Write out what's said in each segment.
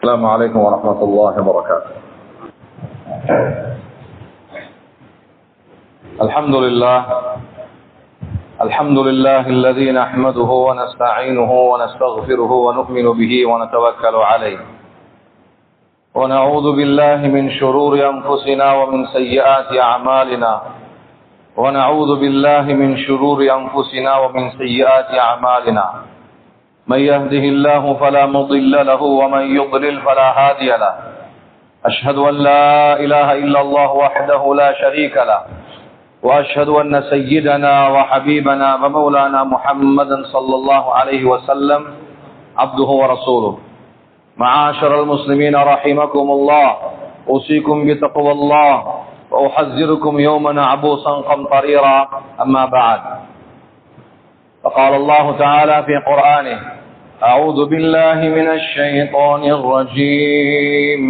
السلام عليكم ورحمة الله وبركاته. الحمد لله الذي نحمده ونستعينه ونستغفره ونؤمن به ونتوكل عليه، ونعوذ بالله من شرور أنفسنا ومن سيئات أعمالنا، من يهده الله فلا مضل له ومن يضلل فلا هادي له. أشهد أن لا إله إلا الله وحده لا شريك له، وأشهد أن سيدنا وحبيبنا ومولانا محمدا صلى الله عليه وسلم عبده ورسوله. معاشر المسلمين رحمكم الله، أوصيكم بتقوى الله وأحذركم يوما عبوسا قمطريرا. أما بعد، فقال الله تعالى في قرآنه: أعوذ بالله من الشيطان الرجيم،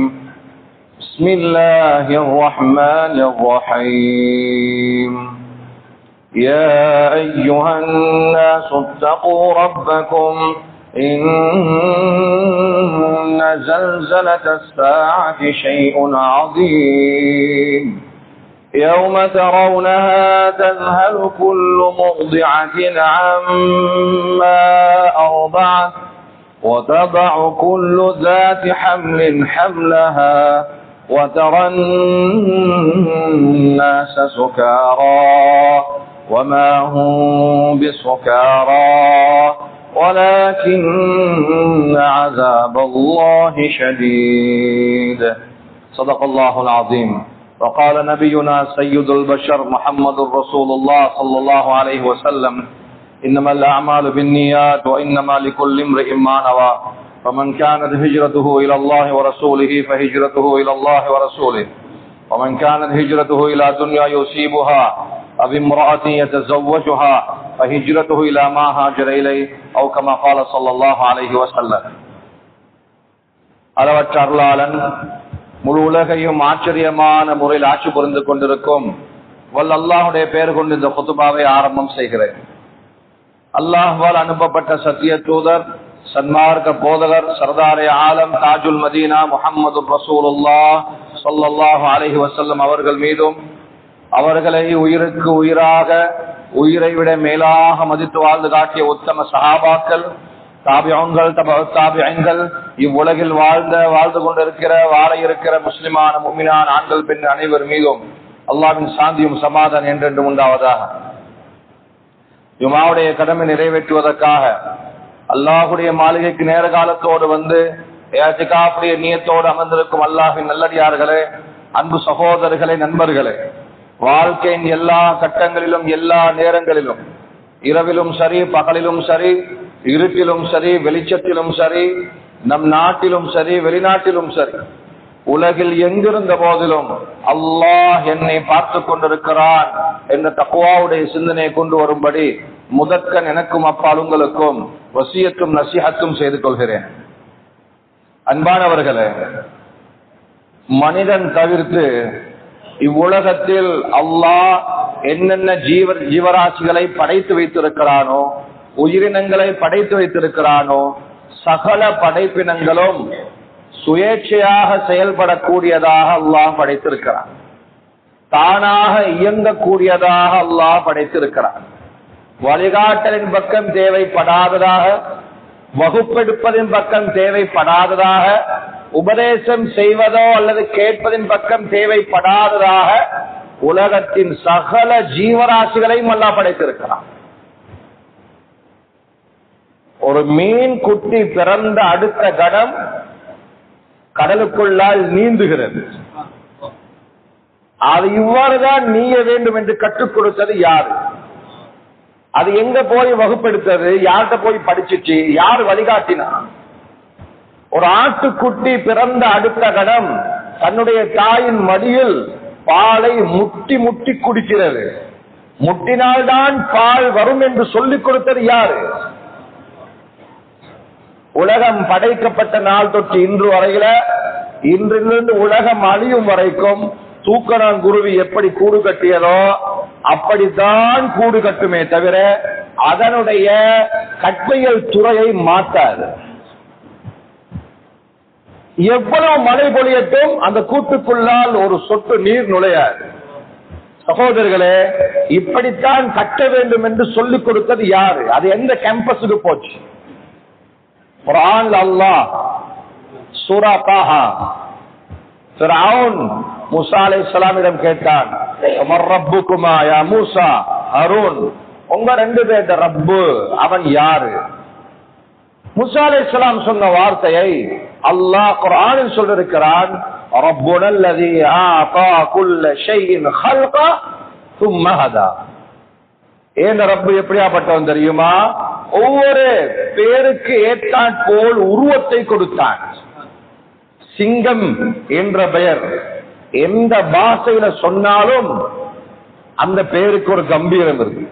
بسم الله الرحمن الرحيم. يا أيها الناس اتقوا ربكم إن زلزلة الساعة شيء عظيم، يوم ترونها تذهل كل مرضعة عما أرضعت وتضع كل ذات حمل حملها وترى الناس سكارى وما هم بسكارى ولكن عذاب الله شديد. صدق الله العظيم. وقال نبينا سيد البشر محمد رسول الله صلى الله عليه وسلم: إنما الأعمال بالنيات وإنما لكل امرئ ما نوى، فمن كانت هجرته إلى الله ورسوله فهجرته إلى الله ورسوله، ومن كانت هجرته إلى دنيا يصيبها أو امرأة يتزوجها فهجرته إلى ما هاجر إليه، أو كما قال صلى الله عليه وسلم. அளவற்ற அருளாளன் முழு உலகையும் ஆச்சரியமான முறையில் ஆட்சி புரிந்து கொண்டிருக்கும் வல்ல அல்லாஹுடைய பெயர் கொண்டு இந்த குத்துபாவை ஆரம்பம் செய்கிறேன். அல்லாஹ்வால் அனுப்பப்பட்ட சத்திய தூதர், சன்மார்க்க போதகர், சர்தாரே ஆலம், தாஜுல் மதீனா முஹம்மது ரசூலுல்லாஹ் ஸல்லல்லாஹு அலைஹி வஸல்லம் அவர்கள் மீதும், அவர்களை உயிருக்கு உயிராக, உயிரை விட மேலாக மதித்து வாழ்ந்து காட்டிய உத்தம சஹாபாக்கள், தாபிஊன்கள், தபஉத் தாபிஈன்கள், இவ்வுலகில் வாழ்ந்து கொண்டிருக்கிற வாழ இருக்கிற முஸ்லிமான முஃமினான ஆண்கள் பெண் அனைவர் மீதும் அல்லாஹ்வின் சாந்தியும் சமாதானம் என்றென்றும் உண்டாவதாக. ஜுமாவுடைய கடமை நிறைவேற்றுவதற்காக அல்லாஹுடைய மாளிகைக்கு நேர காலத்தோடு வந்து இஅ்திகாஃபுடைய நியத்தோடு அமர்ந்திருக்கும் அல்லாஹ்வின் நல்லடியார்களே, அன்பு சகோதரர்களே, நண்பர்களே, வாழ்க்கையின் எல்லா கட்டங்களிலும் எல்லா நேரங்களிலும், இரவிலும் சரி பகலிலும் சரி, இருட்டிலும் சரி வெளிச்சத்திலும் சரி, நம் நாட்டிலும் சரி வெளிநாட்டிலும் சரி, உலகில் எங்கிருந்த போதிலும் அல்லாஹ் என்னை பார்த்து கொண்டிருக்கிறான் என்ற தக்வாவுடைய சிந்தனையை கொண்டு வரும்படி முதற்கண் எனக்கும் அப்பால் உங்களுக்கும் வசியத்தும் நசிஹத்தும் செய்து கொள்கிறேன். அன்பானவர்களே, மனிதன் தவிர்த்து இவ்வுலகத்தில் அல்லாஹ் என்னென்ன ஜீவராசிகளை படைத்து வைத்திருக்கிறானோ, உயிரினங்களை படைத்து வைத்திருக்கிறானோ, சகல படைப்பினங்களும் சுயேட்சையாக செயல்படக்கூடியதாக அல்லாஹ் படைத்திருக்கிறான். தானாக இயங்கக்கூடியதாக அல்லாஹ் படைத்திருக்கிறான். வழிகாட்டலின் பக்கம் தேவைப்படாததாக, வகுப்பெடுப்பதின் பக்கம் தேவைப்படாததாக, உபதேசம் செய்வதோ அல்லது கேட்பதின் பக்கம் தேவைப்படாததாக உலகத்தின் சகல ஜீவராசிகளையும் அல்லாஹ் படைத்திருக்கிறான். ஒரு மீன் குட்டி பிறந்த அடுத்த கணம் கடலுக்குள்ளால் நீந்துகிறது. அது இவ்வாறுதான் நீய வேண்டும் என்று கற்றுக் கொடுத்தது யாரு? அது எங்க போய் வகுப்பெடுத்தது? யார்கிட்ட போய் படிச்சுச்சு? யார் வழிகாட்டினா? ஒரு ஆட்டுக்குட்டி பிறந்த அடுத்த கணம் தன்னுடைய தாயின் மடியில் பாலை முட்டி முட்டி குடிக்கிறது. முட்டினால்தான் பால் வரும் என்று சொல்லிக் கொடுத்தது யாரு? உலகம் படைக்கப்பட்ட நாள் தொட்டு இன்று வரையில, இன்றிலிருந்து உலகம் அழியும் வரைக்கும் தூக்கணாங்குருவி எப்படி கூடு கட்டியதோ அப்படித்தான் கூடு கட்டுமே தவிர அதனுடைய கற்பியல் துறையை மாற்றாது. எவ்வளவு மழை பொழியட்டும் அந்த கூட்டுக்குள்ளால் ஒரு சொட்டு நீர் நுழையாது. சகோதரர்களே, இப்படித்தான் கட்ட வேண்டும் என்று சொல்லிக் கொடுத்தது யாரு? அது எந்த கேம்பஸுக்கு போச்சு? குர்ஆன்ல அல்லாஹ் சூரா தாஹா ஃபிரௌன் மூசா அலைஹிஸ்ஸலாமிடம் கேட்டான், மர் ரப்புகுமா யா மூசா ஹாரூன், உங்க ரெண்டு பேர்ட ரப்பு அவன் யாரு? மூசா அலைஹிஸ்ஸலாம் சொன்ன வார்த்தையை அல்லாஹ் குர்ஆனில் சொல்லிருக்கிறான், ரப்புனல் லதீ ஆதா குல்ல ஷைஇன் ஹல்கா ثم ஹதா. ஏன் ரப்பு எப்படியாப்பட்டவன் தெரியுமா? ஒவ்வொரு பேருக்கு ஏற்றாற் போல் உருவத்தை கொடுத்தான். சிங்கம் என்ற பெயர் எந்த பாஷையில சொன்னாலும் அந்த பேருக்கு ஒரு கம்பீரம் இருக்கு.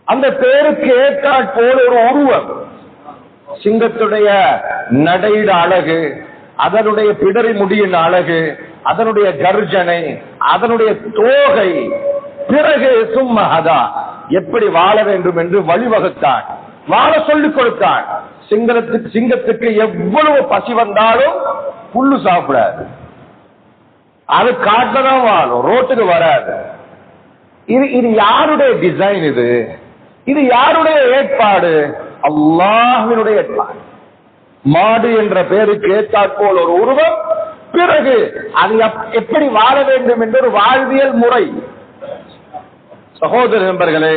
அந்த பேருக்கு ஏற்றாற் போல் ஒரு உருவம். சிங்கத்துடைய நடையிட அழகு, அதனுடைய பிடரி முடியின் அழகு, அதனுடைய கர்ஜனை, அதனுடைய தோகை, பிறகு சும்மஹதா எப்படி வாழ வேண்டும் என்று வழிவகுத்தான், வாழ சொல்லிக் கொடுத்தான். சிங்கத்துக்கு எவ்வளவு பசி வந்தாலும் புல்லு சாப்பிடாது, அது காட்டுதான் வாழும், ரோட்டுக்கு வராது. இது யாருடைய டிசைன்? இது யாருடைய ஏற்பாடு? அல்லாஹ்வினுடைய ஏற்பாடு. மாடு என்ற பெயருக்கு ஏற்றாற்போல் ஒரு உருவம், பிறகு அது எப்படி வாழ வேண்டும் என்ற ஒரு வாழ்வியல் முறை. சகோதர நண்பர்களே,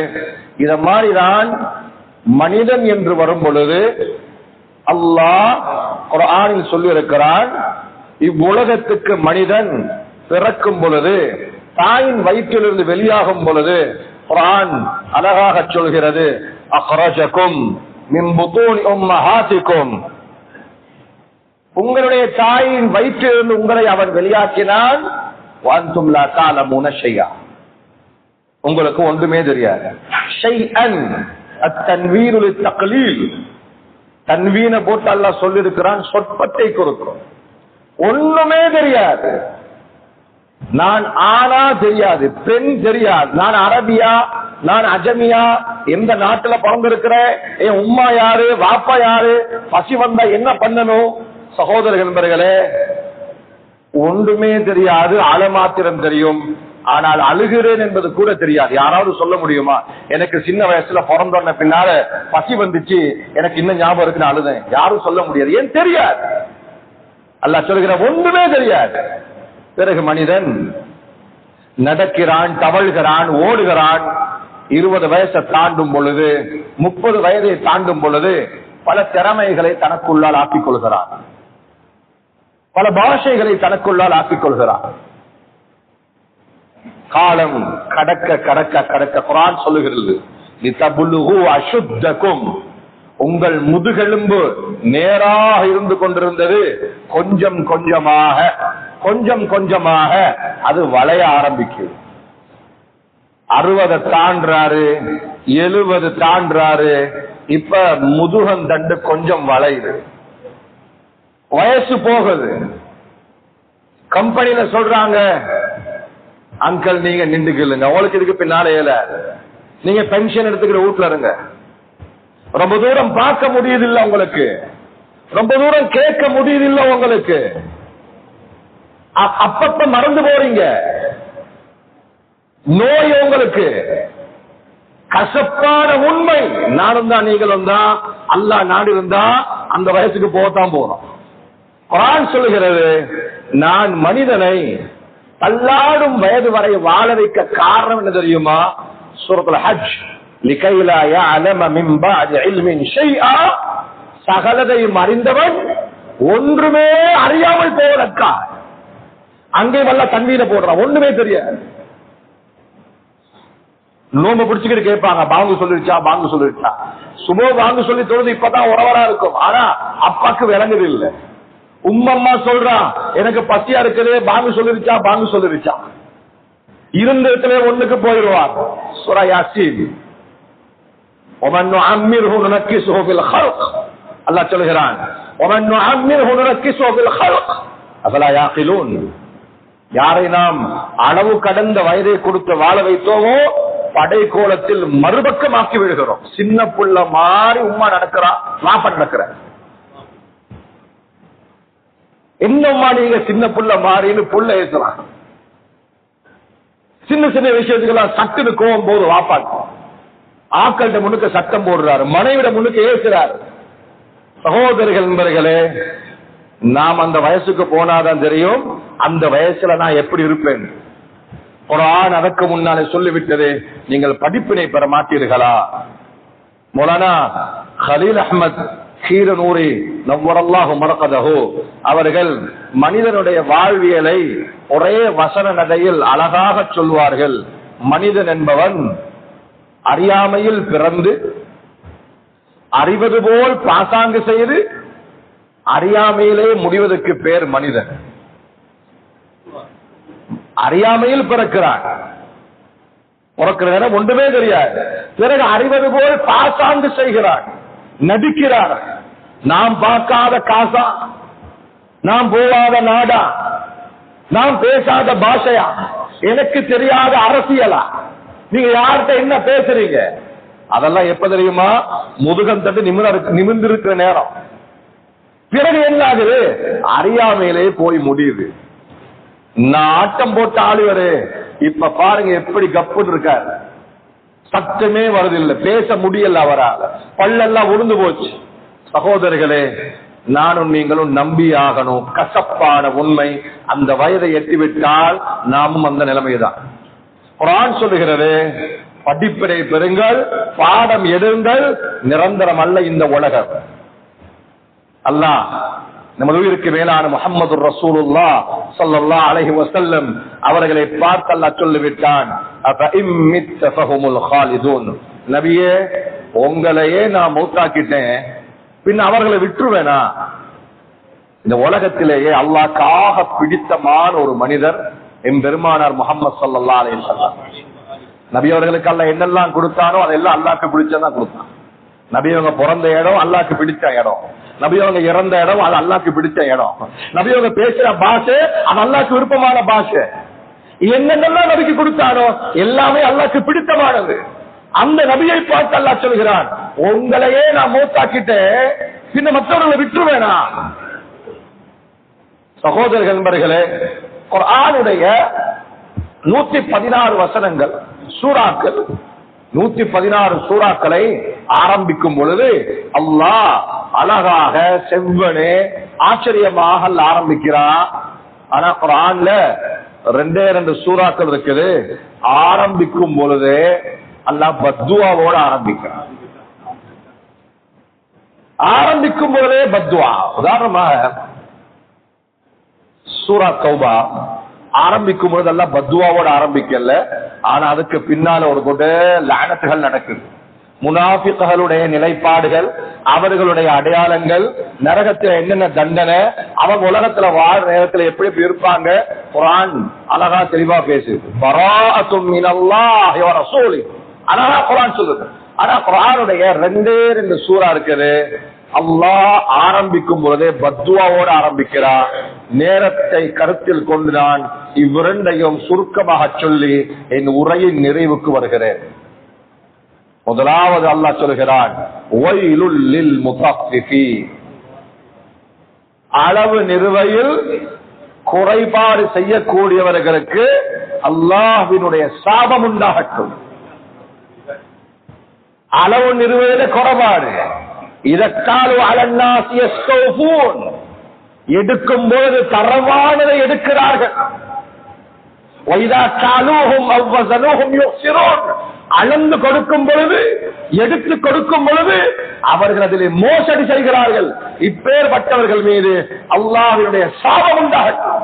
இத மாதிரிதான் மனிதன் என்று வரும் பொழுது அல்லாஹ் குர்ஆனில் சொல்லி இருக்கிறான், இவ்வுலகத்துக்கு மனிதன் பிறக்கும் பொழுது, தாயின் வயிற்றிலிருந்து வெளியாகும் பொழுது குர்ஆன் அழகாக சொல்கிறது, அக்ரஜகும் மின் புதூனி உம்மஹாத்திக்கும், உங்களுடைய தாயின் வயிற்றிலிருந்து உங்களை அவன் வெளியாக்கினான், வஅன்தும் லா தஅலமூன ஷைஆ, உங்களுக்கு ஒன்றுமே தெரியாது. ஷைஅன் அத்தன்வீரு லித்தக்லீல், தன்வீன போட்டு அல்லாஹ் சொல்லியிருக்கிறான், சொற்பத்தை கொடுக்கிறோம். ஒண்ணுமே தெரியாது. நான் ஆனா தெரியாது, பெண் தெரியாது, நான் அரபியா, நான் அஜமியா, எந்த நாட்டுல பிறந்திருக்கிறேன், என் உம்மா யாரு, வாப்பா யாரு, பசி வந்தா என்ன பண்ணணும்? சகோதரர்கள் நண்பர்களே, ஒன்றுமே தெரியாது. அழமாத்திரம் தெரியும், ஆனால் அழுகிறேன் என்பது கூட தெரியாது. யாராவது சொல்ல முடியுமா, எனக்கு சின்ன வயசுல பிறந்தோன்ன பின்னால பசி வந்துச்சு, எனக்கு இன்னும் ஞாபகம் இருக்குன்னு அழுதேன்? யாரும் சொல்ல முடியாது. ஏன் தெரியாது? அல்லாஹ் சொல்கிற ஒன்றுமே தெரியாது. பிறகு மனிதன் நடக்கிறான், தவழ்கிறான், ஓடுகிறான். 20 வயசை தாண்டும் பொழுது, 30 வயதை தாண்டும் பொழுது பல திறமைகளை தனக்குள்ளால் ஆக்கிக் கொள்கிறான், பல பாஷைகளை தனக்குள்ளால் ஆக்கிக் கொள்கிறான். காலம் கடக்க கடக்க கடக்க குர்ஆன் சொல்லுகிறது, லிதபுலுகு அஷுத்தகும், உங்கள் முதுகெலும்பு நேராக இருந்து கொண்டிருந்தது கொஞ்சம் கொஞ்சமாக கொஞ்சம் கொஞ்சமாக அது வளைய ஆரம்பிக்கும். 60 தாண்டாரு, 70 தாண்டாரு, இப்ப முதுகன் தண்டு கொஞ்சம் வளையுது, வயசு போகுது. கம்பெனியில சொல்றாங்க, அங்கிள் நீங்க நின்றுக்கலுங்க, உங்களுக்கு இதுக்கு பின்னால நீங்க பென்ஷன் எடுத்துக்கிற வீட்டுல இருங்க, ரொம்ப தூரம் பார்க்க முடியுதில்லை உங்களுக்கு, ரொம்ப தூரம் கேட்க முடியுதில்லை உங்களுக்கு, அப்பப்ப மறந்து போறீங்க, நோய் உங்களுக்கு. கசப்பான உண்மை, நானும் தான் நீங்களும் தான், அல்லாஹ் நாடு இருந்தா அந்த வயசுக்கு போகத்தான் போறோம். குர்ஆன் சொல்லுகிறது, நான் மனிதனை தள்ளாடும் வயது வரை வாழ வைக்க காரணம் என்ன தெரியுமா? சூரத்துல் ஹஜ், லிகை லா யஅலம மின் பஅதி இல்மின் ஷைஆ, சகலதையும் அறிந்தவன் ஒன்றுமே அறியாமல் போவதற்கா. அங்கே வல்ல தண்ணீர போடுறான், ஒண்ணுமே தெரியாது. நோம்பு பிடிச்சுக்கிட்டு கேட்பாங்க, பாங்கு சொல்லிருச்சா, பாங்கு சொல்லிருச்சா, சுபோ பாங்கு சொல்லி தொழுது இப்பதான் உறவரா இருக்கும், ஆனா அப்பாக்கு விளங்குது இல்லை. உம்மம்மா சொல்றா, எனக்கு பசியா இருக்குது, பாங்கு சொல்லிருச்சா, பாங்கு சொல்லிருச்சா, இருந்த இடத்துல ஒண்ணுக்கு போயிடுவார். சூரா யாசீன், ومن نعمره ننكسه في الخلق, அல்லாஹ் சொல்கிறான், ومن نعمره ننكسه في الخلق افلا يعقلون, யாரை நாம் அளவு கடந்த வயதை கொடுத்து வாழ வைத்தோமோ படை கோலத்தில் மறுபக்கமாக்கி விடுகிறோம். சின்ன புள்ள மாறி உம்மா நடக்கிறா, வாப்ப நடக்கிற. என்னம்மா நீங்க சின்ன புள்ள மாறின்னு புள்ள ஏசுறான். சின்ன சின்ன விஷயத்துக்கெல்லாம் சட்டுன்னு கோவம் போது வாப்பாக்கு ஆக்கள்கிட்ட முன்னுக்கு சட்டம் போடுறாரு, மனைவிட முன்னுக்கு ஏசுறாரு. சகோதரர்கள் நண்பர்களே, நாம் அந்த வயசுக்கு போனாதான் தெரியும் அந்த வயசுல நான் எப்படி இருப்பேன். குர்ஆன் அதற்கு முன்னாலே சொல்லிவிட்டது, நீங்கள் படிப்பினை பெற மாட்டீர்களா? மௌலானா கலீல் அஹ்மத் கீரனூரி நவ்வரல்லாஹு மர்கதஹு அவர்கள் மனிதனுடைய வாழ்வியலை ஒரே வசன நடையில் அழகாக சொல்வார்கள். மனிதன் என்பவன் அறியாமையில் பிறந்து அறிவது போல் பாசாங்கு செய்து அறியாமையிலே முடிவதற்கு பேர் மனிதன். அறியாமையில் பிறக்கிறான், பிறக்கிற நேரம் ஒன்றுமே தெரியாது, பிறகு அறிவது போல் பாசாங்கு செய்கிறான், நடிக்கிறார். நாம் பார்க்காத காசா, நாம் போகாத நாடா, நாம் பேசாத பாஷையா, எனக்கு தெரியாத அரசியலா, நீங்க யார்கிட்ட என்ன பேசுறீங்க, அதெல்லாம் எப்ப தெரியுமா? முதுகம் தட்டு நிமிர்ந்திருக்கிற நேரம். பிறகு என்ன ஆகுது? அறியாமையிலே போய் முடியுது. நான் ஆட்டம் போட்ட ஆளுவரு இப்ப பாருங்க எப்படி கப்புன்னு இருக்காரு, சத்தமே வருதில்லை, பேச முடியல, அவரால் பல்லெல்லாம் உளுந்து போச்சு. சகோதரர்களே, நானும் நீங்களும் நம்பி ஆகணும், கசப்பான உண்மை. அந்த வயதை எட்டிவிட்டால் நாமும் அந்த நிலைமைதான். குர்ஆன் சொல்லுகிறது, படிப்பினை பெறுங்கள், பாடம் எடுங்கள், நிரந்தரம் அல்ல இந்த உலகம். அல்லாஹ் நமது உயிருக்கு மேலான முஹம்மது ரசூலுல்லாஹ் ஸல்லல்லாஹு அலைஹி வஸல்லம் அவர்களை பார்த்து அல்லாஹ் சொல்லிவிட்டான், அஃபஇம்மித்த ஃபஹுமுல் காலிதூன். நபியே, உங்களையே நான் மௌத்தாக்கிட்டேன், பின் அவர்களை விட்டுருவேனா? இந்த உலகத்திலேயே அல்லாஹ்க்காக பிடித்தமான ஒரு மனிதர் எம் பெருமானார் முஹம்மது ஸல்லல்லாஹு அலைஹி வஸல்லம். நபி அவர்களுக்கு அல்லாஹ் என்னெல்லாம் கொடுத்தானோ அதெல்லாம் அல்லாஹ்க்கு பிடிச்சதான் கொடுத்தான். நபி அவங்க பிறந்த இடம் அல்லாஹ்க்கு பிடிச்ச இடம், நபி அவங்க இறந்த இடம் அது அல்லாஹ்க்கு பிடிச்ச இடம், நபி அவங்க பேசுற பாஷை அது அல்லாஹ்க்கு விருப்பமான பாஷை. என்னென்னலாம் நபிக்கு கொடுத்தானோ எல்லாமே அல்லாஹ்க்கு பிடித்தமானது. அந்த நபியை பார்த்து அல்லாஹ் சொல்கிறான், உங்களையே நான் மௌத்தாக்கிட்டேன், பின்ன மற்றவர்களை விட்டுருவேனா? சகோதரர்கள் நண்பர்களே, குர்ஆனுடைய 116 வசனங்கள், சூறாக்கள், 116 சூறாக்களை ஆரம்பிக்கும் பொழுது அல்லாஹ் அழகாக செவ்வனே ஆச்சரியமாக ஆரம்பிக்கிறான். ஆனா குர்ஆன்ல 2 சூறாக்கள் இருக்குது, ஆரம்பிக்கும் பொழுது அல்லாஹ் பத்துவாவோட ஆரம்பிக்கிறான். ஆரம்பிக்கும் பொழுதே பத்வா. உதாரணமாக சூரா தௌபா ஆரம்பிக்கும் பொழுது எல்லாம் பத்வாவோட ஆரம்பிக்கல, ஆனா அதுக்கு பின்னால ஒரு கொண்ட லானத்துகள் நடக்குது. முனாஃபிக்குகளுடைய நிலைப்பாடுகள், அவர்களுடைய அடையாளங்கள், நரகத்தில் என்னென்ன தண்டனை, அவங்க உலகத்துல வாழ்ற நேரத்துல எப்படி இருப்பாங்க, குர்ஆன் அழகா தெளிவா பேசுது. பராஅத்தும் மினல்லாஹி வ ரசூலி, அழகா குர்ஆன் சொல்லுது. ஆனா குர்ஆனுடைய 2 சூறா இருக்குது, அல்லாஹ் ஆரம்பிக்கும் பொழுதே பத்வாவோடு ஆரம்பிக்கிறார். நேரத்தை கருத்தில் கொண்டு நான் இவ்விரண்டையும் சுருக்கமாக சொல்லி என் உரையின் நிறைவுக்கு வருகிறேன். முதலாவது அல்லாஹ் சொல்கிறான், வய்லுல் லில் முத்தஃபிஃபீன், அளவு நிறுவையில் குறைபாடு செய்யக்கூடியவர்களுக்கு அல்லாஹ்வினுடைய சாபம் உண்டாகட்டும். அளவு நிறுவையில குறைபாடு, இதற்கால அலன்னாசி யஸ்தௌஃபூன், எடுக்கும் பொழுது தரவானதை எடுக்கிறார்கள். வைதா காலூஹும் அவ் வஸனூஹும் யுக்ஸிரூன், அளந்து கொடுக்கும் பொழுது, எடுத்து கொடுக்கும் பொழுது அவர்கள் அதிலே மோசடி செய்கிறார்கள். இப்பேற்பட்டவர்கள் மீது அல்லாஹ்வினுடைய சாபம் உண்டாகட்டும்.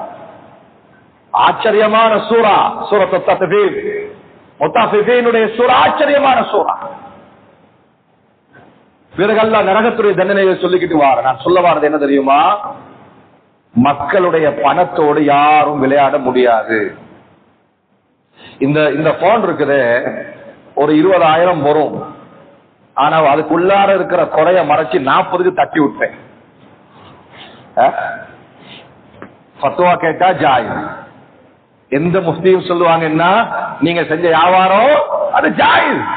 ஆச்சரியமான சூரா சூரத்துத் தத்ஃபீஃப், முத்தஃபிஃபீனுடைய சூரா ஆச்சரியமான சூரா. பிறகு அல்லாஹ் நரகத்துடைய தண்டனையை சொல்லிக்கிட்டு வார. நான் சொல்ல வாரது என்ன தெரியுமா? மக்களுடைய பணத்தோடு யாரும் விளையாட முடியாது. இந்த போன் இருக்குது, ஒரு 20,000 வரும், ஆனா அதுக்குள்ளார இருக்கிற குறைய மறைச்சு 40க்கு தட்டி விட்டேன். ஃபத்வா கேட்டா ஜாயிஸ். எந்த முஃப்தியும் சொல்லுவாங்கன்னா நீங்க செஞ்ச வியாபாரம் அது ஜாயிஸ்.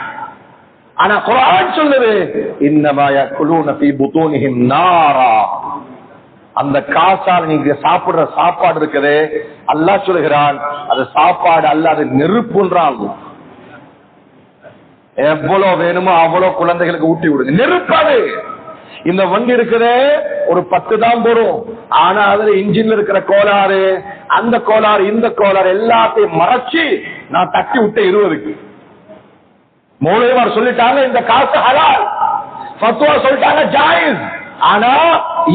ஆனா குர்ஆன் சொல்லுது, இன்னமா யகுலூன ஃபீ புதூனிஹிம் நாரா, அந்த காசால் நீங்க சாப்பிடுற சாப்பாடு இருக்குது, அல்லாஹ் சொல்கிறான் அது சாப்பாடு அல்ல, அது நெருப்புன்றான். எவ்வளவு வேணுமோ அவ்வளவு குழந்தைகளுக்கு ஊட்டி விடுங்க, நெருப்பாது. இந்த வண்டி இருக்குது ஒரு 10 தான் போறோம், ஆனா அதுல இன்ஜின்ல இருக்கிற கோளாறு, அந்த கோளாறு, இந்த கோளாறு எல்லாத்தையும் மறைச்சு நான் தட்டி விட்ட 20க்கு. மௌலவிமார் சொல்லிட்டாங்க இந்த காசு ஹலால், ஃபத்வா சொல்லிட்டாங்க ஜாயிஸ். ஆனா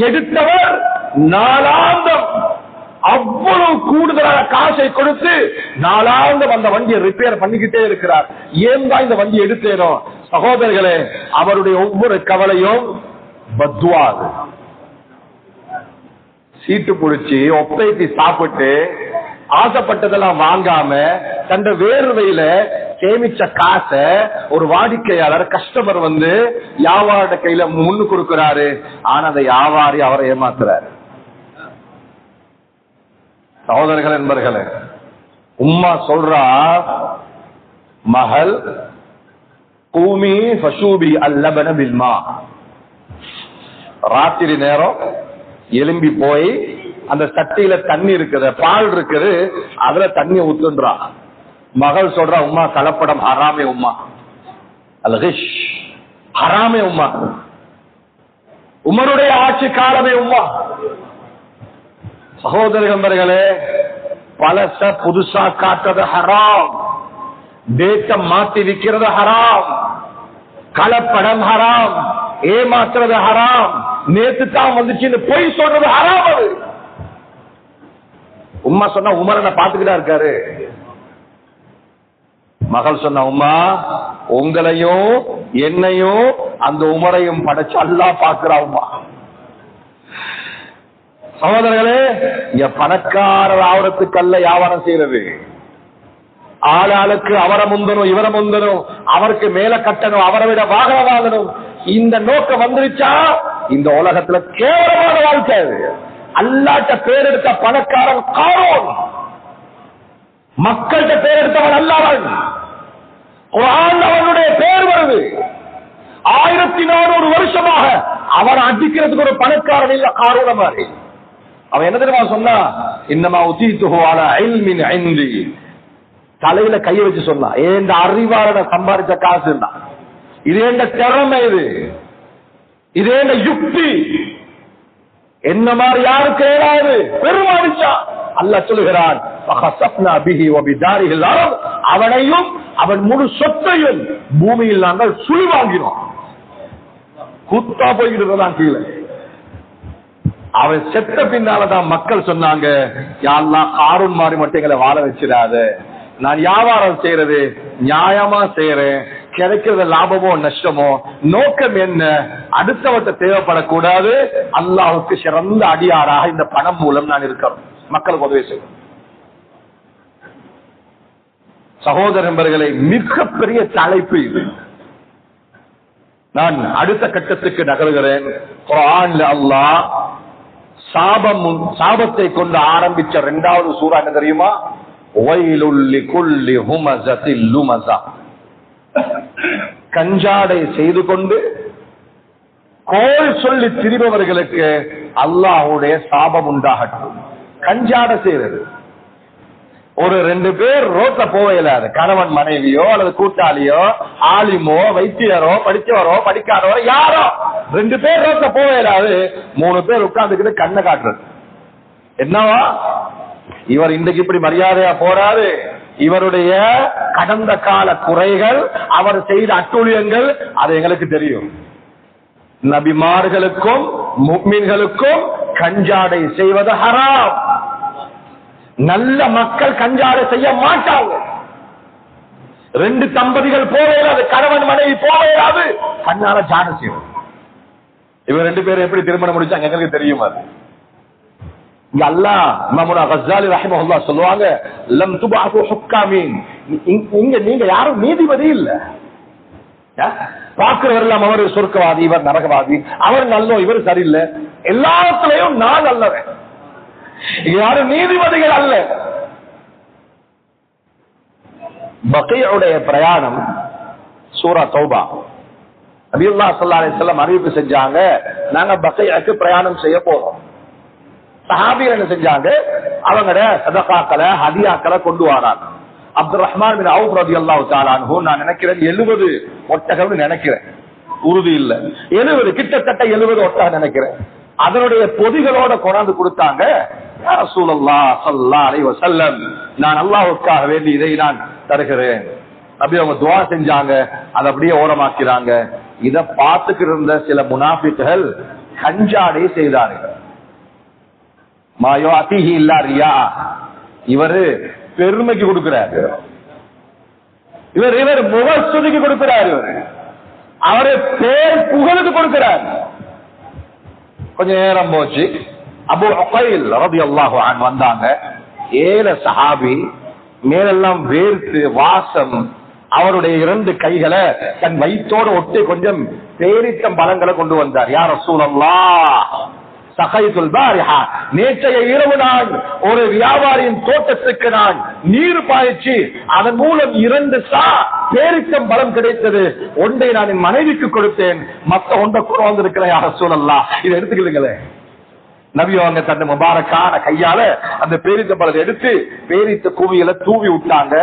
எடுத்தவர் நாளாந்தம் அவ்வளவு கூடுதலான காசை கொடுத்து நாளாந்தம் அந்த வண்டியை ரிப்பேர் பண்ணிக்கிட்டே இருக்கிறார். ஏன் தான் இந்த வண்டி எடுத்தேனோ? சகோதரர்களே, அவருடைய ஒவ்வொரு கவலையும் பத்வாது. சீட்டு புடிச்சு ஒப்பைத்தி சாப்பிட்டு ஆசைப்பட்டதெல்லாம் வாங்காம தந்த வேர்வையில சேமிச்ச காசை ஒரு வாடிக்கையாளர் கஸ்டமர் வந்து வியாபார கையில முன்னு கொடுக்கிறாரு. ஆனா அந்த வியாபாரி அவரை ஏமாத்துறாரு. சகோதரர்கள் என்பர்களே, உம்மா சொல்றா, மகள் கூமி ஃபஷூபி அல்லபன பில்மா, ராத்திரி நேரம் எலும்பி போய் அந்த சட்டியில தண்ணி இருக்குது, பால் இருக்குது, அதுல தண்ணி ஊத்துன்றா. மகள் சொல்றா, உம்மா கலப்படம் ஹராமே உம்மா, அல்கிஷ் ஹராமே உம்மா, உமருடைய ஆட்சி காலமே உம்மா. சகோதரர்களே, பழச புதுசா காட்டுறது ஹராம், தேசம் மாத்தி விற்கிறது ஹராம், கலப்படம் ஹராம், ஏமாத்துறது ஹராம், நேத்து தான் வந்துச்சு பொய் சொல்றது ஹராம். அது உம்மா சொன்னா உமரனை பாத்துக்கிட்டா இருக்காரு. மகள் சொன்ன, உம்மா உங்களையும் என்னையும் அந்த உமரையும் படைச்சு அல்லாஹ் பாக்குறா உம்மா. சகோதரர்களே, இங்க பணக்காரர் ஆவரத்துக்கல்ல வியாபாரம் செய்யறது, ஆளாளுக்கு அவரை முந்தனும் இவரை முந்தனும், அவருக்கு மேல கட்டணும், அவரை விட வாகனம் வாங்கணும், இந்த நோக்கம் வந்துருச்சா இந்த உலகத்துல கேவலமான வாழ்க்கை. அல்லாட்ட பேர் எடுத்த பணக்காரன் காரோன், மக்கள்கிட்ட பேர் எடுத்தவன் அல்லாவன். அவனுடைய பேர் வருது. 1400 வருஷமாக அவன் அடிக்கிறதுக்கு ஒரு பணக்காரன் இல்ல, காரோன மாதிரி. அவன் என்ன தெரியுமா சொன்னா, இன்னமா உதீத்துஹு அலா இல்மின் இன்தி, தலையில கைய வச்சு சொன்னா, ஏன் அறிவாளன சம்பாதிச்ச காசு, இது என்ன திறமை, இது என்ன யுக்தி, என்ன மாதிரி யாருக்கு ஏதாவது பெருமானிச்சா. அல்லாஹ் சொல்லுகிறான், அவனையும் அவன் முழு சொத்தையும் பூமியில் நாங்கள் சுழி வாங்கினோம். குத்தா போய்கிட்டு கீழே. அவன் செத்த பின்னாலதான் மக்கள் சொன்னாங்க, யாரெல்லாம் காரூன் மாதிரி மட்டும் எங்களை வாழ வச்சிடாத, நான் வியாபாரம் செய்யறது நியாயமா செய்யறேன், கிடைக்கிறது லாபமோ நஷ்டமோ, நோக்கம் என்ன, அடுத்தவற்றை தேவைப்படக்கூடாது, அல்லாஹுக்கு சிறந்த அடியாராக இந்த பணம் மூலம் நான் இருக்கிறோம், மக்களுக்கு உதவி செய்வோம். சகோதர நண்பர்களை, மிகப்பெரிய தலைப்பு இது. நான் அடுத்த கட்டத்துக்கு நகர்கிறேன். குர்ஆன்ல அல்லாஹ் சாபத்தை கொண்டு ஆரம்பிச்ச 2வது சூரா என்ன தெரியுமா? வயலுல் லிகுல்லி ஹுமஸத்தில் லுமஸா. கஞ்சாடை செய்து கொண்டு கோல் சொல்லி திரிபவர்களுக்கு அல்லாஹ்வுடைய சாபம் உண்டாகட்டும். கஞ்சாடை செய்யறது, ஒரு 2 பேர் ரோட்ல போவையிலாது, கணவன் மனைவியோ அல்லது கூட்டாளியோ, ஆலிமோ, வைத்தியரோ, படிச்சவரோ படிக்காதவரோ யாரோ 2 பேர் ரோட்ல போவையிலாது, 3 பேர் உட்கார்ந்துக்கிட்டு கண்ணை காட்டுறது. என்னவா, இவர் இன்றைக்கு இப்படி மரியாதையா போறாரு, இவருடைய கடந்த கால குறைகள், அவர் செய்த அட்டூழியங்கள், அது எங்களுக்கு தெரியும். நபிமார்களுக்கும் முஃமின்களுக்கும் கஞ்சாடை செய்வது ஹராம். நல்ல மக்கள் கஞ்சாடை செய்ய மாட்டாங்க. 2 தம்பதிகள் போவேலாது, கணவன் மனைவி போவேலாது, கண்ணால ஜாடை செய்யும். இவங்க 2 பேரும் எப்படி திருமணம் முடிச்சாங்க எங்களுக்கு தெரியும். அது அல்லாஹ் இமாமுனா கஸ்ஸாலி ரஹிமஹுல்லாஹ் சொல்லுவாங்க, லம் துபஅது ஹுக்காமீன், நீங்க யாரும் நீதிபதி இல்ல. பாக்குறவரெல்லாம் அவர் சொர்க்கவாதி, இவர் நரகவாதி, அவர் நல்லோ இவர் சரியில்லை, எல்லாத்துலயும் நான் நல்லவன், யாரும் நீதிபதிகள் அல்ல. பகீஉடைய பிரயாணம் சூரா தௌபா, நபியுல்லாஹ் ஸல்லல்லாஹு அலைஹி வஸல்லம் அறிவிப்பு செஞ்சாங்க, நாங்க பகீஉக்கு பிரயாணம் செய்ய போறோம். சஹாபிகள் என்ன செஞ்சாங்க, அவங்களோட சதகாக்களை ஹதியாக்களை கொண்டு வராங்க. அப்துல் ரஹ்மான் பின் அவுஃப் ரலியல்லாஹு தஆலா அன்ஹு, நான் நினைக்கிறேன் 70 ஒட்டகம்னு நினைக்கிறேன், உறுதி இல்ல, 70 கிட்டத்தட்ட 70 ஒட்டகம் நினைக்கிறேன். அதனுடைய பொதிகளோட கொண்டாந்து கொடுத்தாங்க. யா ரசூலல்லாஹ் ஸல்லல்லாஹு அலைஹி வஸல்லம், நான் அல்லாஹ்வுக்காக வேண்டி இதை நான் தருகிறேன். நபி அவங்க துஆ செஞ்சாங்க, அதை அப்படியே ஓரமாக்கிறாங்க. இத பார்த்துட்டு இருந்த சில முனாஃபிக்குகள் கஞ்சாடை செய்தார்கள். மாயோ அதிஹி இல்லா ரியா, இவரு பெருமைக்கு கொடுக்கிறாரு, இவர் முகஸ்துதிக்கு கொடுக்கிறார், இவர் அவரு பேர் புகழுக்கு கொடுக்கிறார். கொஞ்ச நேரம் போச்சு, அபூ உகைல் ரலியல்லாஹு அன்ஹு வந்தாங்க. 7 சஹாபி, மேலெல்லாம் வேர்த்து வாசம். அவருடைய 2 கைகளை தன் வயிற்றோடு ஒட்டி கொஞ்சம் பேரித்தம் பழங்களை கொண்டு வந்தார். யா ரசூலல்லாஹ், சகைதுல் பாரிஹா, நேற்றைய இரவு நான் ஒரு வியாபாரியின் தோட்டத்துக்கு நான் நீர் பாய்ச்சி அதன் மூலம் 2 சா பேரித்தம் பழம் கிடைத்தது. ஒன்றை நான் என் மனைவிக்கு கொடுத்தேன், மற்ற ஒன்றை கூட வந்திருக்கிறேன். யா ரசூலல்லாஹ், இதை எடுத்துக்கிடுங்களேன். நபி அவங்க தன் முபாரக்கான கையால அந்த பேரித்த பழத்தை எடுத்து பேரித்த குவியல தூவி விட்டாங்க.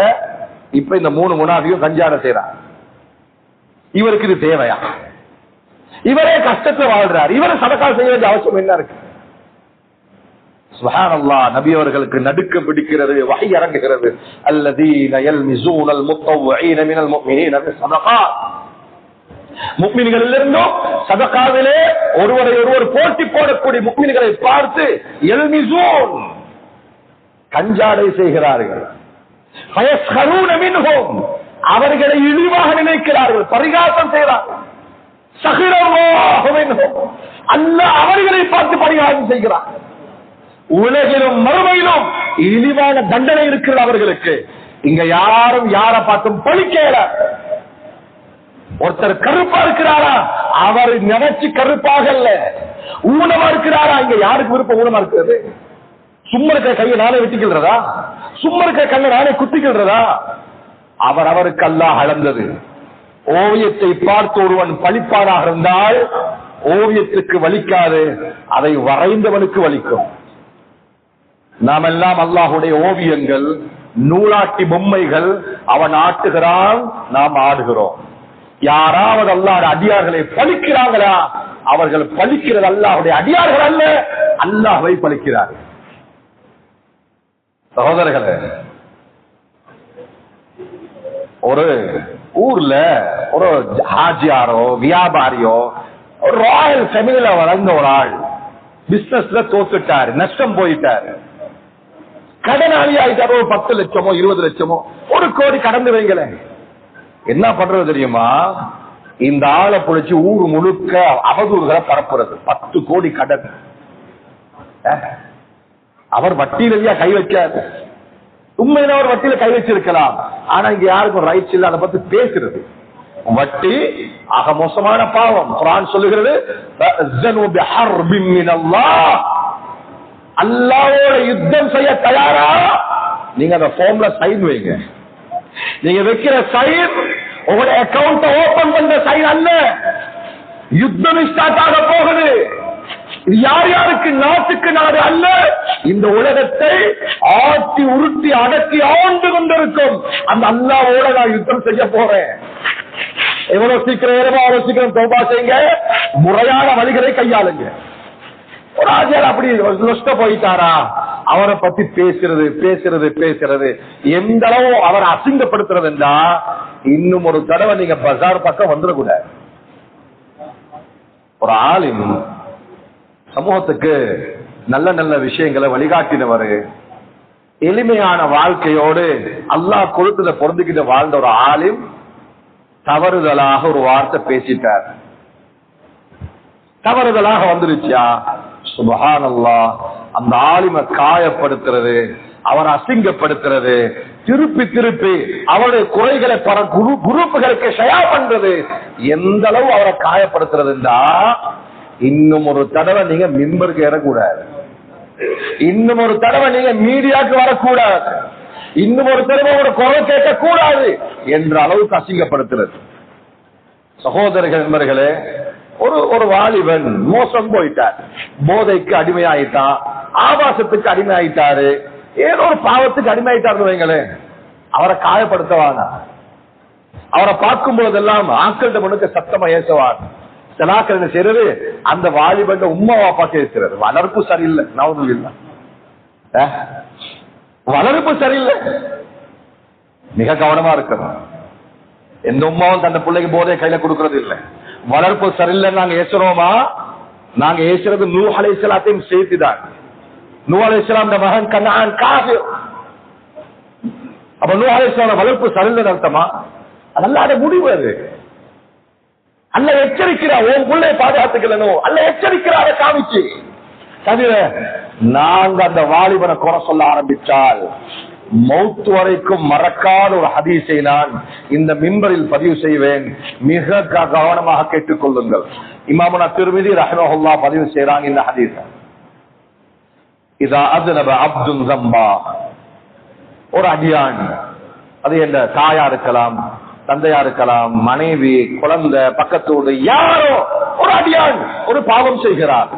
இப்ப இந்த 3 முனாஃபியும் கஞ்சாட செய்யறாங்க. இவருக்கு இது தேவையா? இவரே கஷ்டத்தை வாழ்றார், இவரை சதகா செய்ய வேண்டிய அவசியம் என்ன இருக்கு? சுப்ஹானல்லாஹ், நபி அவர்களுக்கு நடுக்கம் பிடிக்கிறது, வஹி இறங்குகிறது. அல்லதீன யல்மிஸூனல் முத்தவ்விஈன மினல் முஃமினீன பிஸ்ஸதகாத், முஃமின்களிலிருந்தும் சதகாவிலே ஒருவரை ஒருவர் போட்டி போடக்கூடிய முஃமின்களை பார்த்து யல்மிஸூன், கஞ்சாடை செய்கிறார்கள். ஃபயஸ்கரூன மின்ஹும், அவர்களை இழிவாக நினைக்கிறார்கள், பரிகாசம் செய்கிறார்கள். சகிரல்லாஹு மின்ஹும், அல்லாஹ் அவர்களை பார்த்து பரிகாசம் செய்கிறார். உலகிலும் மறுமையிலும் இழிவான தண்டனை இருக்கிறது அவர்களுக்கு. இங்க யாரும் யாரை பார்த்தும் பழிக்கல. ஒருத்தர் கருப்பா இருக்கிறாரா, அவர் நினைச்சு கருப்பாக அல்ல, ஊனமா இருக்கிறாரா. இங்க யாருக்கு விருப்பம் ஊனமா இருக்கிறது? சும்மா இருக்கிற கையை நானே வெட்டிக்கிறதா, சும்மா இருக்கிற கண்ணை நானே குத்திக்கிறதா? அவர் அவருக்கு அல்லாஹ் அளந்தது. ஓவியத்தை பார்த்து ஒருவன் பழிப்பானாக இருந்தால் ஓவியத்துக்கு வலிக்காது, அதை வரைந்தவனுக்கு வலிக்கும். நாம் எல்லாம் அல்லாஹுடைய ஓவியங்கள், நூலாட்டி பொம்மைகள். அவன் ஆட்டுகிறான், நாம் ஆடுகிறோம். யாராவது அல்லாஹ்வுடைய அடியார்களை பழிக்கிறாங்களா, அவர்கள் பழிக்கிறது அல்லாஹ்வுடைய அடியார்கள் அல்ல, அல்லாஹ்வை பழிக்கிறார்கள். சகோதரர்களே, ஒரு ஊர்ல ஒரு ஹாஜியாரோ வியாபாரியோ ஒரு ராயல் ஃபேமிலியில வளர்ந்த ஒரு ஆள் பிசினஸ்ல தோத்துட்டாரு, நஷ்டம் போயிட்டாரு, கடனாளி ஆயிட்டாரோ. 10 லட்சமோ 20 லட்சமோ 1 கோடி கடந்து வைங்களேன். என்ன பண்றது தெரியுமா? இந்த ஆளை பிடிச்சி ஊர் முழுக்க அவதூறுகளை பரப்புறது. 10 கோடி கடன். அவர் வட்டியில கை வைக்காது, உண்மையில அவர் வட்டியில கை வச்சிருக்கலாம். ஆனா இங்க யாருக்கும் ரைட்ஸ் இல்ல அதை பத்தி பேசுறது. வட்டி ஆக மோசமான பாவம். குர்ஆன் சொல்லுகிறது, அல்லாஹ்வோட யுத்தம் செய்ய தயாரா? நீங்க அந்த ஃபார்ம்ல சைன் வைங்க. நீங்க வைக்கிற சைன் உங்களோட அக்கவுண்ட் ஓபன் பண்ற சைன் அல்ல. யுத்தம் ஸ்டார்ட் ஆக போகுது. இது யார் யாருக்கு? நாட்டுக்கு நாடு அல்ல, இந்த உலகத்தை ஆட்டி உருட்டி அடக்கி ஆண்டு கொண்டிருக்கும் அந்த அல்லாஹ்வோட நான் யுத்தம் செய்ய போறேன். எவ்வளவு சீக்கிரம் ஏறமோ அவ்வளவு சீக்கிரம் தௌபா செய்யுங்க, முறையான வழிகளை கையாளுங்க. ஒரு ஆஜர் அப்படி நஷ்ட போயிட்டாரா, அவரை பத்தி பேசுறது பேசுறது பேசுறது எந்த அளவு அவரை அசிங்கப்படுத்துறது என்றா, இன்னும் ஒரு தடவை நீங்க பஜார் பக்கம் வந்துடக்கூடாது. ஒரு ஆலிம் சமூகத்துக்கு நல்ல நல்ல விஷயங்களை வழிகாட்டினவர், எளிமையான வாழ்க்கையோடு அல்லாஹ் கொடுத்ததை பொருந்துகிட்ட வாழ்ந்த ஒரு ஆலிம் தவறுதலாக ஒரு வார்த்தை பேசிட்டார். தவறுதலாக வந்துருச்சா, சுப்ஹானல்லாஹ், அந்த ஆலிமை காயப்படுத்துறது, அவரை அசிங்கப்படுத்துறது, திருப்பி திருப்பி அவருடைய குறைகளை பல குரூப்புகளுக்கு ஷேர் பண்றது, எந்த அளவு அவரை காயப்படுத்துறதுன்னா, இன்னும் ஒரு தடவை நீங்க மிம்பருக்கு ஏறக்கூடாது, இன்னும் ஒரு தடவை நீங்க மீடியாவுக்கு வரக்கூடாது, இன்னும் ஒரு தடவை ஒரு குறை கேட்க கூடாது என்ற அளவுக்கு அசிங்கப்படுத்துறது. சகோதரர்கள் நண்பர்களே, ஒரு வாலிபன் மோசம் போயிட்டார், போதைக்கு அடிமையாயிட்டான், ஆபாசத்துக்கு அடிமை ஆயிட்டாரு, ஏதோ ஒரு பாவத்துக்கு அடிமை ஆயிட்டாருன்னு வைங்களேன், அவரை காயப்படுத்தவாங்க. அவரை பார்க்கும் போதெல்லாம் ஆக்கள் முன்னுக்கு சத்தமா ஏசுவார். சிலாக்கள் என்ன செய்யறது, அந்த வாலிபண்ட உம்மா வாப்பா பேசுறது, வளர்ப்பு சரியில்லை, நவதும் இல்லை, வளர்ப்பு சரியில்லை. மிக கவனமா இருக்கணும். எந்த உமாவும் தன் பிள்ளைக்கு போதே கையில கொடுக்கறது இல்லை. வளர்ப்பு சரியில்லைன்னு நாங்க ஏசுறோமா? நாங்க ஏசுறது நூஹ் அலைஹிஸ்ஸலாத்தையும் சேர்த்துதான். நூஹ் அலைஹிஸ்ஸலாம் மகன் கனான் காஃபிர். அப்ப நூஹ் அலைஹிஸ்ஸலாம் வளர்ப்பு சரியில்லைன்னு அர்த்தமா? அதெல்லாம் அது முடிவு. அது அல்ல எச்சரிக்கிறா, உன் பிள்ளைய பாதுகாத்துக்கணும், அல்ல எச்சரிக்கிறார காமிச்சு. தவிர நாங்க அந்த வாலிபனை குறை சொல்ல ஆரம்பிச்சால் மௌத் வரைக்கும் மறக்காத ஒரு ஹதீஸை நான் இந்த மிம்பரில் பதிவு செய்வேன். மிக கவனமாக கேட்டுக்கொள்ளுங்கள். இமாமுனா திர்மிதி ரஹ்மஹுல்லாஹ் பதிவு செய்றாங்க இந்த ஹதீஸ. இதா அஸ்னப அப்துன் ஸம்பா, ஒரு அடியான், அது என்ன தாயா இருக்கலாம், தந்தையா இருக்கலாம், மனைவி, குழந்தை, பக்கத்தோடு யாரோ ஒரு அடியான் ஒரு பாவம் செய்கிறார்.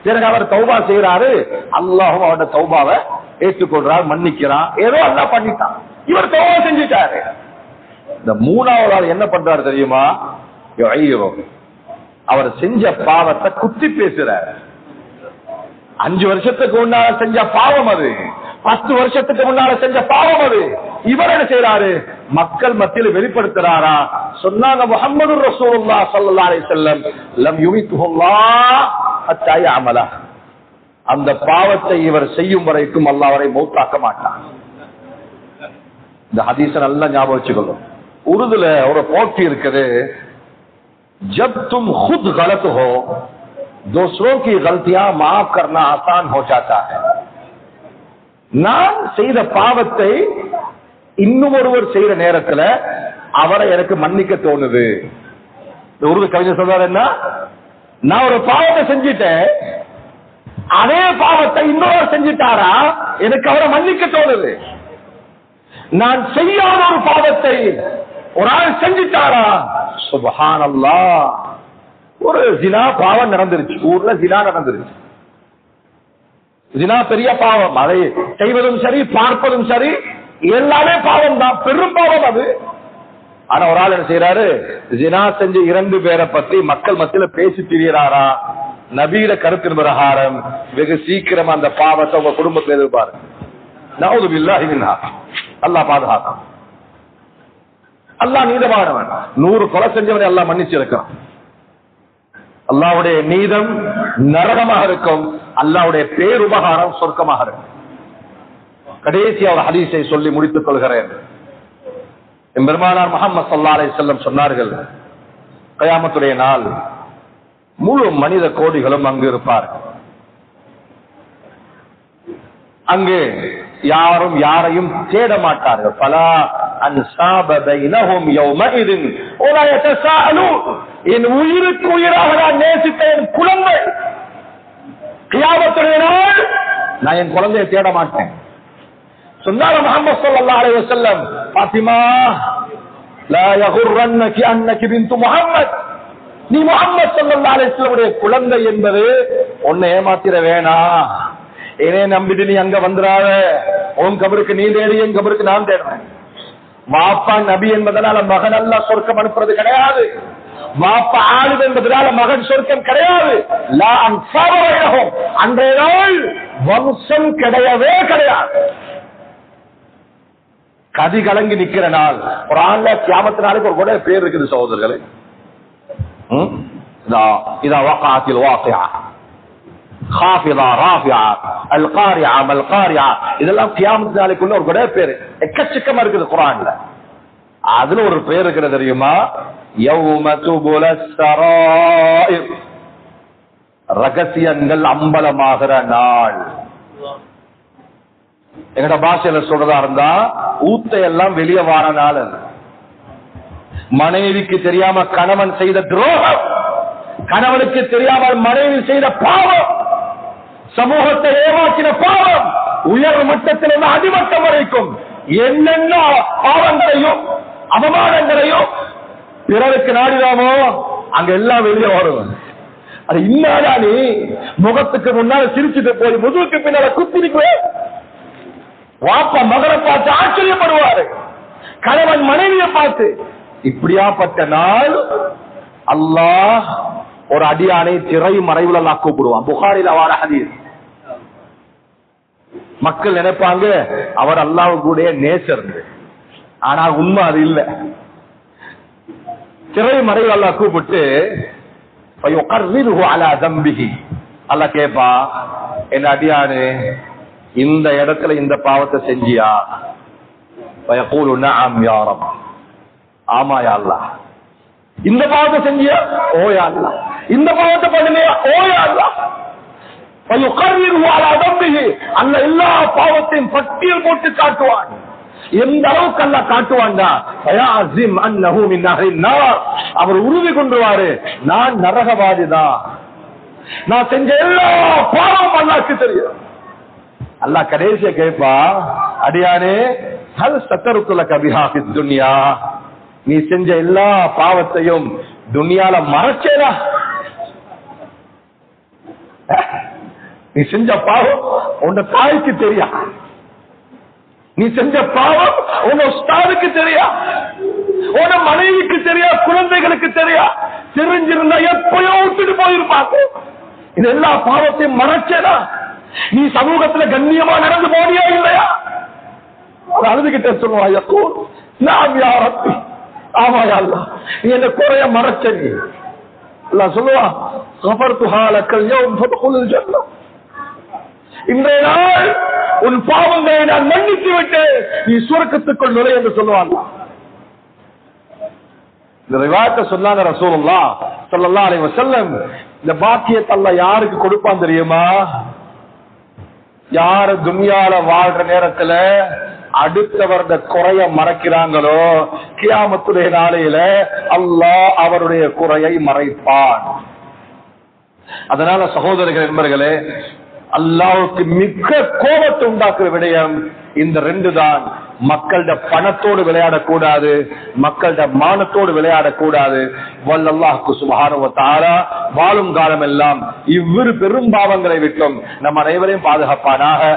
பிறகு அவர் தௌபா செய்யறாரு, அல்லாஹும் அவருடைய தௌபாவை ஏற்றுக்கொள்றார், மன்னிக்கிறான். ஏதோ அல்லாஹ் பண்ணிட்டான், இவர் தௌபா செஞ்சுட்டாரு. இந்த மூணாவது ஆள் என்ன பண்றாரு தெரியுமா? அவர் செஞ்ச பாவத்தை குத்தி பேசுறாரு. 5 வருஷத்துக்கு முன்னால செஞ்ச பாவம் அது, 10 வருஷத்துக்கு முன்னால செஞ்ச பாவம் அது. இவர் என்ன செய்யறாரு? மக்கள் மத்தியில் வெளிப்படுத்துறாரா? சொன்னாங்க முஹம்மது ரசூலுல்லாஹ் ஸல்லல்லாஹு அலைஹி வஸல்லம் லம் யுமித்துல்லாஹ் ஹத்தா யஅமல. அந்த பாவத்தை இவர் செய்யும் வரைக்கும் அல்லாஹ் அவரை மௌத்தாக்க மாட்டான். இந்த ஹதீஸ நல்லா ஞாபகம் வச்சுக்கணும். உருதுல ஒரு போட்டி இருக்குது, जब तुम खुद गलत हो दूसरों की गलतियां माफ करना आसान हो जाता है. நான் செய்த பாவத்தை இன்னும் ஒருவர் செய்யற நேரத்துல அவரை எனக்கு மன்னிக்க தோணுது. உருது கவிஞர் சொல்றாரு என்ன, நான் ஒரு பாவத்தை செஞ்சிட்டேன், அதே பாவத்தை இன்னொரு செஞ்சிட்டாரா எனக்கு அவரை மன்னிக்க தோணுது. நான் செய்யாத ஒரு பாவத்தை ஒரு ஆள் செஞ்சிட்டாரா, சுப்ஹானல்லாஹ், ஒரு ஜினா பாவம் நடந்துருச்சு, ஊர்ல ஜினா நடந்துருச்சு. ஜினா பெரிய பாவம், அதை செய்வதும் சரி பார்ப்பதும் சரி எல்லாமே பாவம் தான், பெரும் பாவம் அது. ஆனா ஒரு ஆள் என்ன செய்யறாரு, ஜினா செஞ்ச 2 பேரை பத்தி மக்கள் மத்தியில பேசி திரியறாரா? நபீர கருத்தின் பிரகாரம் வெகு சீக்கிரம் அந்த பாவத்தை உங்க குடும்பத்தில் எதிர்பாரு. நஊது பில்லாஹி மின்ஹா. அல்லாஹ் பாதுகாக்கும். அல்லாஹ் நீதமானவன். 100 கொலை செஞ்சவனை அல்லாஹ் மன்னிச்சிருக்கான். அல்லாஹ்வுடைய நீதம் நரகமாக இருக்கும், அல்லாஹ்வுடைய பேருபகாரம் சொர்க்கமாக இருக்கும். கடைசி ஒரு ஹதீஸை சொல்லி முடித்துக் கொள்கிறேன். பெருமானார் முஹம்மது ஸல்லல்லாஹு அலைஹி வஸல்லம் சொன்னார்கள், கியாமத்துடைய நாள் முழு மனித கோடிகளும் அங்கு இருப்பார்கள். அங்கு யாரும் யாரையும் தேட மாட்டார்கள். பலா அன்சாப பைனஹும் யௌமஇதின் வலா யதஸாஅலூன். என் உயிருக்கு உயிராக நான் நேசித்த என் குழந்தை, கியாமத்துடைய நாள் நான் என் குழந்தையை தேட மாட்டேன். சொன்னார் முஹம்மது ஸல்லல்லாஹு அலைஹி வஸல்லம், ஃபாத்திமா லா யகுர்ரன்னகி அன்னகி பின்து முஹம்மத், நீ முஹம்மது ஸல்லல்லாஹு அலைஹி வஸல்லம் குழந்தை என்பது உன்னை ஏமாத்திர வேணாம். என்னை நம்பிட்டு நீ அங்க வந்துடாத, உன் கபருக்கு நீ தேடி, என் கபருக்கு நான் தேடுறேன். வாப்பா நபி என்பதனால மகன் அல்லாஹ் சொர்க்கம் அனுப்புறது கிடையாது. வாப்பா ஆளுது என்பதனால மகன் சொர்க்கம் கிடையாது. லா அன்சாப பைனஹும், அன்றைய நாள் வம்சம் கிடையவே கிடையாது. கதி கலங்கி நிக்கிற நாள். ஒரு ஆண்ல கியாமத்து நாளுக்கு ஒரு கூட பேர் இருக்குது சகோதரர்களே. இதா வகாத்தில் வாகியா, خافضة رافعة القارعة ما القارعة, இதெல்லாம் கியாமத் நாளைக்குள்ள ஒரு கூட பேரு எக்கச்சக்கமா இருக்குது குர்ஆன்ல. அதுல ஒரு பேர் இருக்கிறது தெரியுமா? யௌம துபுலஸ் ஸராயிர், ரகசியங்கள் அம்பலமாகிற நாள். எங்கட பாஷையில சொல்றதா இருந்தா ஊத்தை எல்லாம் வெளியே வார நாள். மனைவிக்கு தெரியாம கணவன் செய்த துரோகம், கணவனுக்கு தெரியாமல் மனைவி செய்த பாவம், சமூகத்தை ஏமாற்றின பாவம், உயர் மட்டத்திலிருந்து அடிமட்டம் வரைக்கும் என்னென்ன பாவங்களையும் அவமானங்களையும் பிறருக்கு நாடினாமோ அங்க எல்லாம் வெளியே வரும். அது இன்னாடா நீ முகத்துக்கு முன்னால சிரிச்சுட்டு போய் முதுகுக்கு பின்னால குத்திருக்குவேன். வாப்பா மகனை பார்த்து ஆச்சரியப்படுவாரு, கணவன் மனைவியை பார்த்து. இப்படியாப்பட்ட நாள் அல்லாஹ் ஒரு அடியானை திரை மறைவுல எல்லாம் கூப்பிடுவான். புகாரில வார ஹதீஸ். மக்கள் நினைப்பாங்க அவர் அல்லாஹ் கூட நேசர், ஆனா உண்மை அது இல்ல. திரை மறைவு அல்லாஹ் கூப்பிட்டு அல்லாஹ் கேப்பா, என்ன அடியானு இந்த இடத்துல இந்த பாவத்தை செஞ்சியா? ஆமா யா அல்லாஹ். இந்த பாவத்தை செஞ்சியா? ஓ யா அல்லாஹ். இந்த பாவத்தை பண்ணியா? ஓ யா அல்லாஹ். அல்ல எல்லா பாவத்தையும் பட்டியல் போட்டு காட்டுவான். எந்த அளவுக்கு அல்ல காட்டுவான்டா, அவர் உறுதி கொண்டுவாரு, நான் நரகவாதிதான், நான் செஞ்ச எல்லா பாவம் அல்லாஹ்க்கு தெரியும். அல்லாஹ் கடைசியா கேட்பா, அடியானே ஹல் சத்தருக்குலக பிஹா ஃபித் துன்யா, நீ செஞ்ச எல்லா பாவத்தையும் துன்யால மறைச்சேடா? நீ செஞ்ச பாவம் உன் தாய்க்கு தெரியா? நீ செஞ்ச பாவம் உன் உஸ்தாதுக்கு தெரியா? உன் மனைவிக்கு தெரியா? குழந்தைகளுக்கு தெரியா? தெரிஞ்சிருந்தா எப்பயோ விட்டுட்டு போயிருப்பாங்க. இது எல்லா பாவத்தையும் மறைச்சேடா? நீ சமூகத்துல கண்ணியமா நடந்து போனியா இல்லையா? அழுதுகிட்ட சொல்லுவாயா, நாம் யாரப்பி, ஆமா யா அல்லாஹ், நீ என்ன குறைய மறைச்ச. நீ அல்லாஹ் சொல்லுவா, இன்றைய நாள் உன் பாவங்களை நான் மன்னித்து விட்டு நீ சுவர்க்கத்துக்குள் நுழை என்று சொல்லுவாங்க. இந்த ரிவாயத்தை சொன்னாங்க ரசூலுல்லாஹ் ஸல்லல்லாஹு அலைஹி வஸல்லம். இந்த பாக்கியத்தை அல்லாஹ் யாருக்கு கொடுப்பான் தெரியுமா? யாரு துன்யால வாழ்ற நேரத்துல அடுத்தவருடைய குறைய மறைக்கிறாங்களோ, கியாமத்துடைய நாளையில அல்லாஹ் அவருடைய குறையை மறைப்பான். அதனால சகோதரர்கள் என்பர்களே, அல்லாஹ்வுக்கு மிக்க கோபத்தை உண்டாக்குற விடயம் இந்த ரெண்டு தான். மக்களோட பணத்தோடு விளையாடக்கூடாது, மக்களோட மானத்தோடு விளையாடக்கூடாது. வல்லல்லாஹு சுப்ஹானஹு வ தஆலா வாழும் காலம் எல்லாம் இவ்விரு பெரும் பாவங்களை விட்டும் நம் அனைவரையும் பாதுகாப்பானாக.